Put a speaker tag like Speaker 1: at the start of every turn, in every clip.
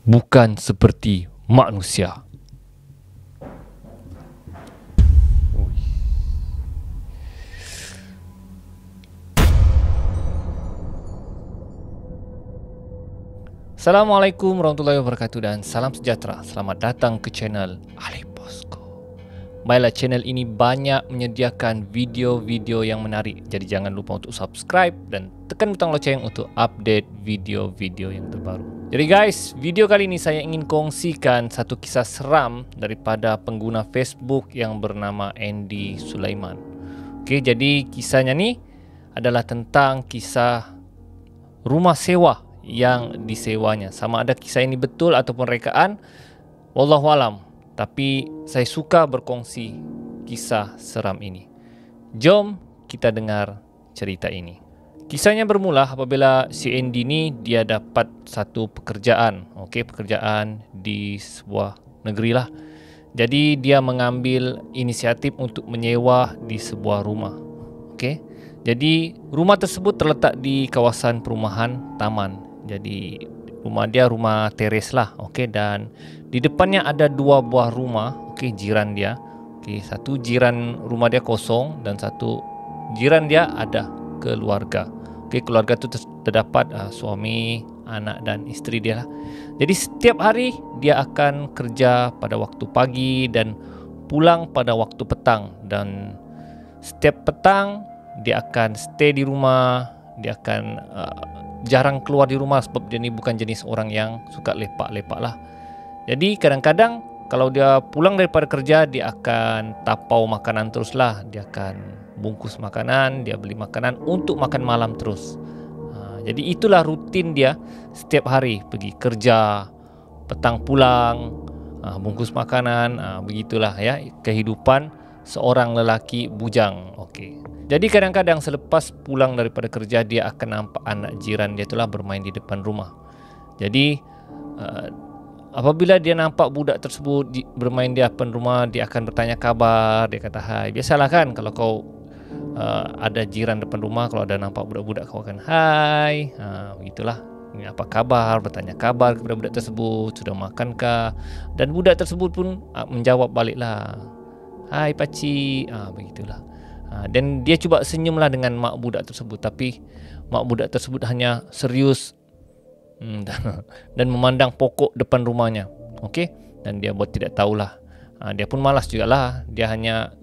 Speaker 1: bukan seperti manusia. Assalamualaikum warahmatullahi wabarakatuh dan salam sejahtera. Selamat datang ke channel Ali Bosco. Baiklah, channel ini banyak menyediakan video-video yang menarik. Jadi jangan lupa untuk subscribe dan tekan butang loceng untuk update video-video yang terbaru. Jadi guys, video kali ini saya ingin kongsikan satu kisah seram daripada pengguna Facebook yang bernama Andy Sulaiman. Oke, jadi kisahnya ni adalah tentang kisah rumah sewa yang disewanya. Sama ada kisah ini betul ataupun rekaan, wallahualam. Tapi saya suka berkongsi kisah seram ini. Jom kita dengar cerita ini. Kisahnya bermula apabila si Andy ni dia dapat satu pekerjaan. Okey, pekerjaan di sebuah negeri lah. Jadi dia mengambil inisiatif untuk menyewa di sebuah rumah. Okey. Jadi rumah tersebut terletak di kawasan perumahan taman. Jadi rumah dia rumah teres lah. Okey, dan di depannya ada dua buah rumah. Okey, jiran dia. Okey, satu jiran rumah dia kosong dan satu jiran dia ada keluarga. Okey, keluarga tu terdapat suami, anak dan isteri dia lah. Jadi setiap hari dia akan kerja pada waktu pagi dan pulang pada waktu petang, dan setiap petang dia akan stay di rumah. Dia akan jarang keluar di rumah sebab dia ni bukan jenis orang yang suka lepak-lepak lah. Jadi kadang-kadang kalau dia pulang daripada kerja, dia akan tapau makanan terus lah. Dia akan bungkus makanan, dia beli makanan untuk makan malam terus. Jadi itulah rutin dia setiap hari, pergi kerja, petang pulang, bungkus makanan. Begitulah ya kehidupan seorang lelaki bujang. Okey. Jadi kadang-kadang selepas pulang daripada kerja, dia akan nampak anak jiran dia itulah bermain di depan rumah. Jadi apabila dia nampak budak tersebut bermain di depan rumah, dia akan bertanya kabar. Dia kata hai. Biasalah kan kalau kau ada jiran depan rumah, kalau ada nampak budak-budak kau akan hai. Begitulah. Ini apa kabar? Bertanya kabar kepada budak tersebut. Sudah makankah? Dan budak tersebut pun menjawab baliklah, hai pakcik. Begitulah. Dan dia cuba senyumlah dengan mak budak tersebut, tapi mak budak tersebut hanya serius dan memandang pokok depan rumahnya. Okey, dan dia buat tidak tahulah. Dia pun malas jugalah. Dia hanya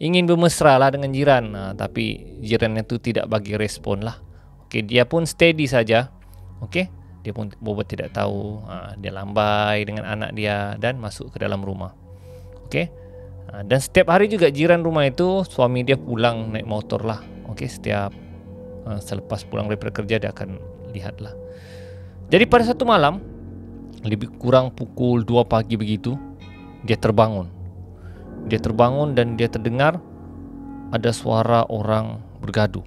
Speaker 1: ingin bermesra lah dengan jiran, tapi jiran itu tidak bagi respon lah. Okey, dia pun steady saja. Okey, dia pun buat tidak tahu. Dia lambai dengan anak dia dan masuk ke dalam rumah. Okey. Dan setiap hari juga jiran rumah itu suami dia pulang naik motor lah. Okey, setiap selepas pulang daripada kerja dia akan lihatlah. Jadi pada satu malam, lebih kurang pukul 2 pagi begitu, dia terbangun. Dia terbangun dan dia terdengar ada suara orang bergaduh.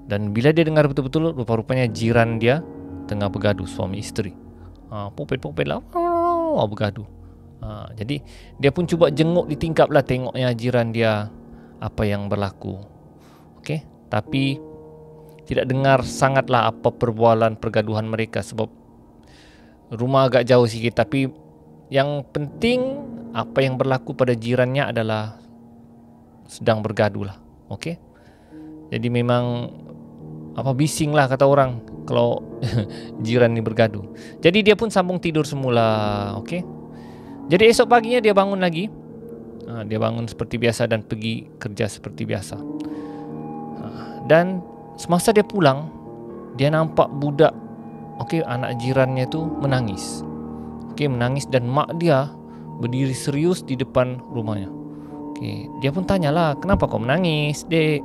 Speaker 1: Dan bila dia dengar betul-betul, rupa-rupanya jiran dia tengah bergaduh, suami isteri. Popet-popet lah, bergaduh. Jadi dia pun cuba jenguk di tingkap lah, tengoknya jiran dia apa yang berlaku. Okey, tapi tidak dengar sangatlah apa perbualan pergaduhan mereka sebab rumah agak jauh sikit. Tapi yang penting apa yang berlaku pada jirannya adalah sedang bergaduh lah. Okey, jadi memang bising lah kata orang kalau jiran ni bergaduh. Jadi dia pun sambung tidur semula. Okey. Jadi esok paginya dia bangun lagi. Dia bangun seperti biasa dan pergi kerja seperti biasa. Dan semasa dia pulang, dia nampak budak, anak jirannya tu menangis. Menangis dan mak dia berdiri serius di depan rumahnya. Dia pun tanyalah, kenapa kau menangis, dek?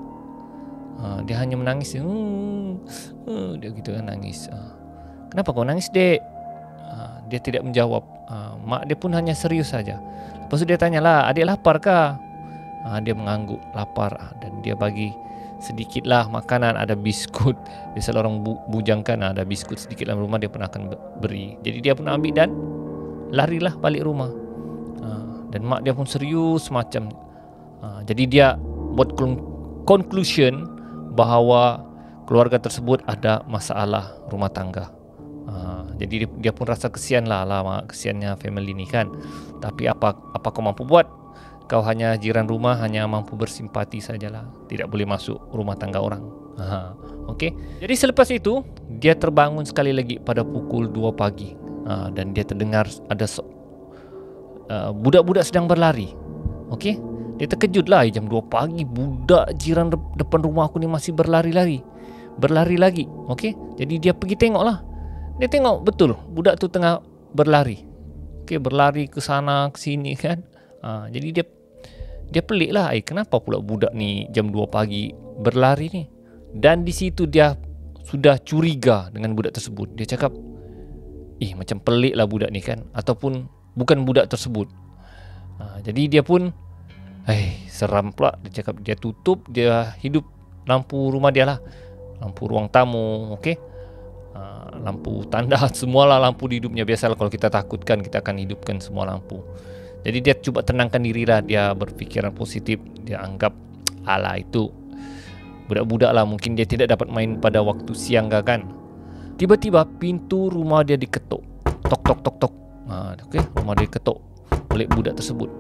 Speaker 1: Dia hanya menangis. Dia gitu kan nangis. Kenapa kau nangis, dek? Dia tidak menjawab. Mak dia pun hanya serius saja. Lepas tu dia tanyalah, adik lapar kah? Dia mengangguk lapar. Dan dia bagi sedikitlah makanan. Ada biskut. Biasa orang bujang kan, ada biskut sedikit dalam rumah, dia pun akan beri. Jadi dia pun ambil dan larilah balik rumah. Dan mak dia pun serius macam. Jadi dia buat conclusion bahawa keluarga tersebut ada masalah rumah tangga. Jadi dia pun rasa kesian lah, lama kesiannya family ni kan. Tapi apa kau mampu buat? Kau hanya jiran rumah, hanya mampu bersimpati sajalah. Tidak boleh masuk rumah tangga orang. Okey. Jadi selepas itu dia terbangun sekali lagi pada pukul 2 pagi. Dan dia terdengar ada budak-budak sedang berlari. Okey. Dia terkejut lah, jam 2 pagi budak jiran depan rumah aku ni masih berlari lagi. Okey. Jadi dia pergi tengok lah. Dia tengok betul budak tu tengah berlari. Okey, berlari ke sana ke sini kan. Jadi dia pelik lah, kenapa pula budak ni jam 2 pagi berlari ni. Dan di situ dia sudah curiga dengan budak tersebut. Dia cakap, macam pelik lah budak ni kan. Ataupun bukan budak tersebut. Jadi dia pun seram pula. Dia cakap dia tutup, dia hidup lampu rumah dia lah. Lampu ruang tamu, okey. Lampu tanda, semualah lampu di hidupnya. Biasalah kalau kita takutkan, kita akan hidupkan semua lampu. Jadi dia cuba tenangkan diri lah. Dia berfikiran positif. Dia anggap alah itu budak-budak lah, mungkin dia tidak dapat main pada waktu siang kan. Tiba-tiba pintu rumah dia diketuk. Tok tok tok tok. Okey, rumah dia diketuk oleh budak tersebut.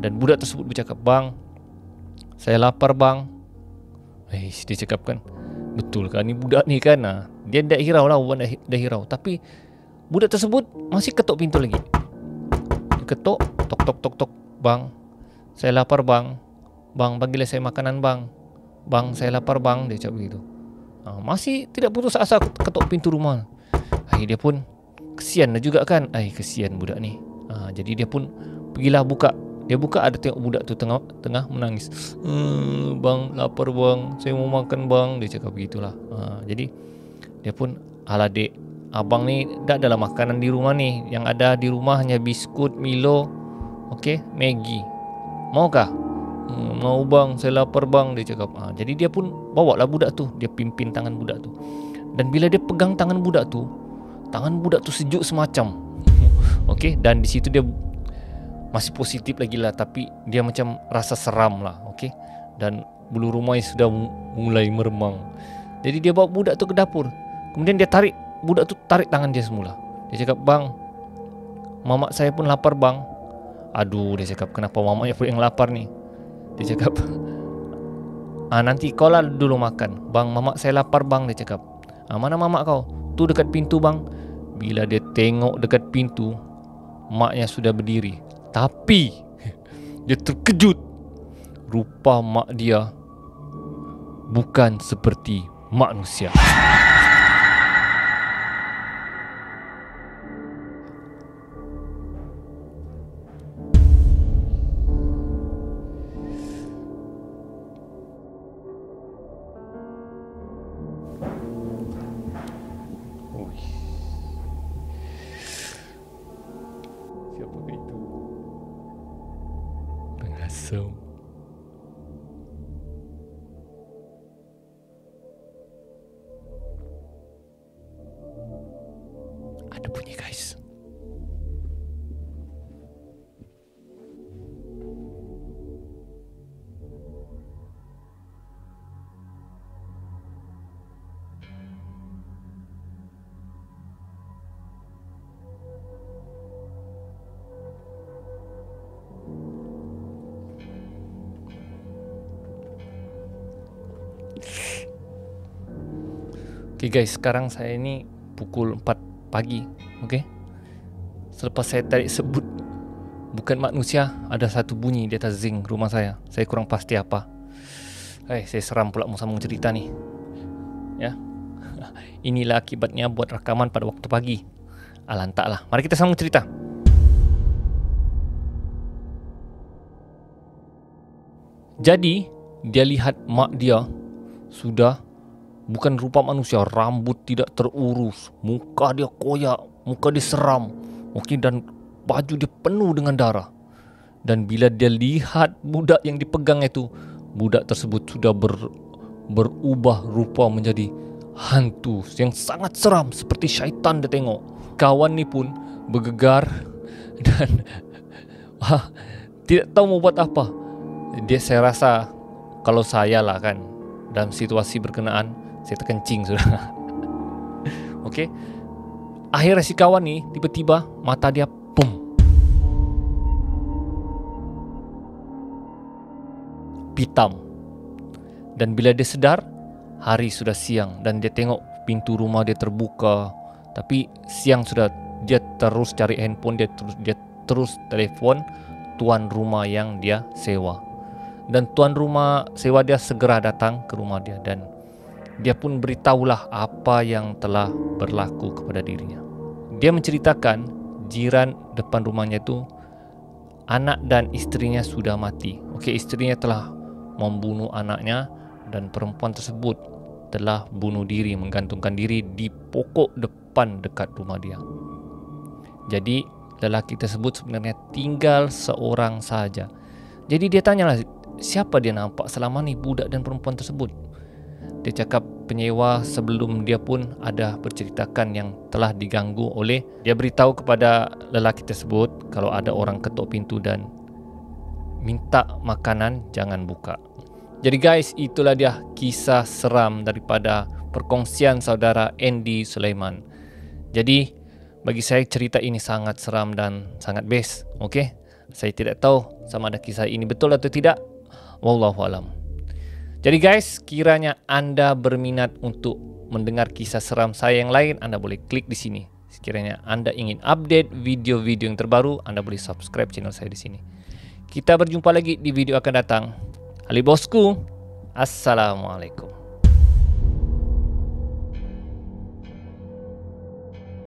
Speaker 1: Dan budak tersebut bercakap, "Bang, saya lapar bang." Dia cakap kan, betul kan ni budak ni kan. Dia dah hirau lah, dah hirau. Tapi budak tersebut masih ketuk pintu lagi. Ketuk, tok tok tok tok. "Bang, saya lapar bang. Bang, bagilah saya makanan bang. Bang, saya lapar bang." Dia cakap begitu. Masih tidak putus asa ketuk pintu rumah. Dia pun kesian juga kan. Kesian budak ni. Jadi dia pun pergilah buka. Dia buka, ada tengok budak tu tengah menangis. "Bang, lapar bang. Saya mau makan bang." Dia cakap begitulah. Jadi dia pun, "Alah dek, abang ni tak ada makanan di rumah ni. Yang ada di rumah hanya biskut, Milo, okey, Maggi. Maukah?" "Mau bang, saya lapar bang." Dia cakap. Jadi dia pun bawa lah budak tu. Dia pimpin tangan budak tu. Dan bila dia pegang tangan budak tu sejuk semacam. Okey, dan di situ dia masih positif lagi lah, tapi dia macam rasa seram lah. Okey, dan bulu rumahnya sudah mulai meremang. Jadi dia bawa budak tu ke dapur. Kemudian dia tarik budak tu, tarik tangan dia semula. Dia cakap, "Bang, mamak saya pun lapar bang." Aduh, dia cakap, kenapa mamaknya pun yang lapar ni? Dia cakap, "Nanti kau lah dulu makan. Bang, mamak saya lapar bang." Dia cakap, "Mana mamak kau?" "Tu dekat pintu bang." Bila dia tengok dekat pintu, maknya sudah berdiri. Tapi dia terkejut. Rupa mak dia bukan seperti manusia. Siapakah itu? Pengasam. Ada bunyi guys. Okay guys, sekarang saya ini pukul 4 pagi. Okay, selepas saya tarik sebut bukan manusia, ada satu bunyi di atas zinc rumah saya. Saya kurang pasti apa. Saya seram pula mau sambung cerita ni. Ya, inilah akibatnya buat rakaman pada waktu pagi. Entahlah. Mari kita sambung cerita. Jadi dia lihat mak dia sudah bukan rupa manusia, rambut tidak terurus, muka dia koyak, muka dia seram, dan baju dia penuh dengan darah. Dan bila dia lihat budak yang dipegang itu, budak tersebut sudah berubah rupa menjadi hantu yang sangat seram, seperti syaitan dia tengok. Kawan ni pun bergegar dan tidak tahu mau buat apa. Saya rasa kalau saya lah kan dalam situasi berkenaan, saya terkencing sudah. Okey. Akhirnya si kawan ni tiba-tiba mata dia pum, pitam. Dan bila dia sedar, hari sudah siang dan dia tengok pintu rumah dia terbuka. Tapi siang sudah, dia terus cari handphone, dia terus telefon tuan rumah yang dia sewa. Dan tuan rumah sewa dia segera datang ke rumah dia dan dia pun beritahulah apa yang telah berlaku kepada dirinya. Dia menceritakan jiran depan rumahnya itu, anak dan istrinya sudah mati. Okey, istrinya telah membunuh anaknya dan perempuan tersebut telah bunuh diri, menggantungkan diri di pokok depan dekat rumah dia. Jadi lelaki tersebut sebenarnya tinggal seorang saja. Jadi dia tanyalah, siapa dia nampak selama ni, budak dan perempuan tersebut? Dia cakap penyewa sebelum dia pun ada berceritakan yang telah diganggu oleh, dia beritahu kepada lelaki tersebut kalau ada orang ketuk pintu dan minta makanan, jangan buka. Jadi guys, itulah dia kisah seram daripada perkongsian saudara Andy Sulaiman. Jadi bagi saya cerita ini sangat seram dan sangat best. Okey, saya tidak tahu sama ada kisah ini betul atau tidak. Wallahu alam. Jadi guys, kiranya anda berminat untuk mendengar kisah seram saya yang lain, anda boleh klik di sini. Sekiranya anda ingin update video-video yang terbaru, anda boleh subscribe channel saya di sini. Kita berjumpa lagi di video akan datang. Ali bosku, assalamualaikum.